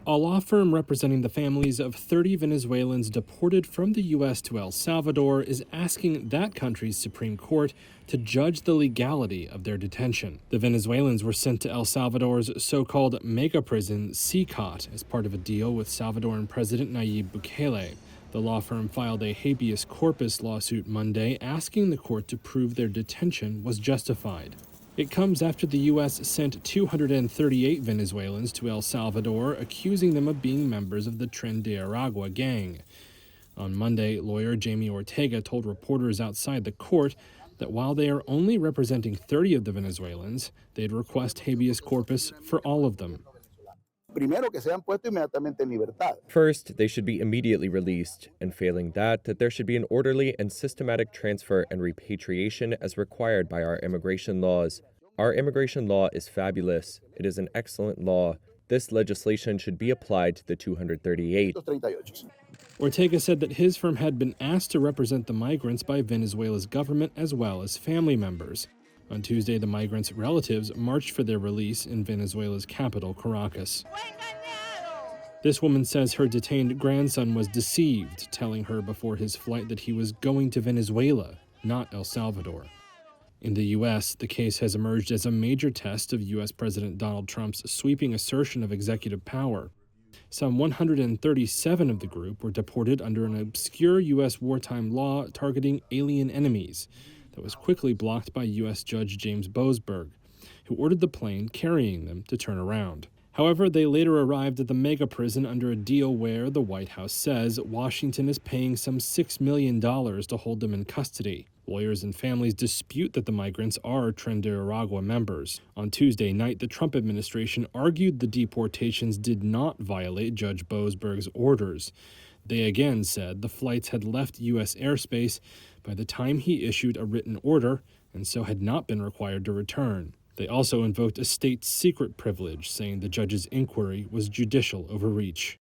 A law firm representing the families of 30 Venezuelans deported from the U.S. to El Salvador is asking that country's Supreme Court to judge the legality of their detention. The Venezuelans were sent to El Salvador's so-called mega prison, CCOT, as part of a deal with Salvadoran President Nayib Bukele. The law firm filed a Habeas Corpus lawsuit Monday asking the court to prove their detention was justified. It comes after the U.S. sent 238 Venezuelans to El Salvador, accusing them of being members of the Tren de Aragua gang. On Monday, lawyer Jamie Ortega told reporters outside the court that while they are only representing 30 of the Venezuelans, they'd request habeas corpus for all of them. First, they should be immediately released, and failing that there should be an orderly and systematic transfer and repatriation as required by our immigration laws. Our immigration law is fabulous. It is an excellent law. This legislation should be applied to the 238. Ortega said that his firm had been asked to represent the migrants by Venezuela's government as well as family members. On Tuesday, the migrants' relatives marched for their release in Venezuela's capital, Caracas. This woman says her detained grandson was deceived, telling her before his flight that he was going to Venezuela, not El Salvador. In the U.S., the case has emerged as a major test of U.S. President Donald Trump's sweeping assertion of executive power. Some 137 of the group were deported under an obscure U.S. wartime law targeting alien enemies that was quickly blocked by U.S. Judge James Boasberg, who ordered the plane carrying them to turn around. However, they later arrived at the mega prison under a deal where, the White House says, Washington is paying some $6 million to hold them in custody. Lawyers and families dispute that the migrants are Tren de Aragua members. On Tuesday night, the Trump administration argued the deportations did not violate Judge Boasberg's orders. They again said the flights had left U.S. airspace by the time he issued a written order and so had not been required to return. They also invoked a state secret privilege, saying the judge's inquiry was judicial overreach.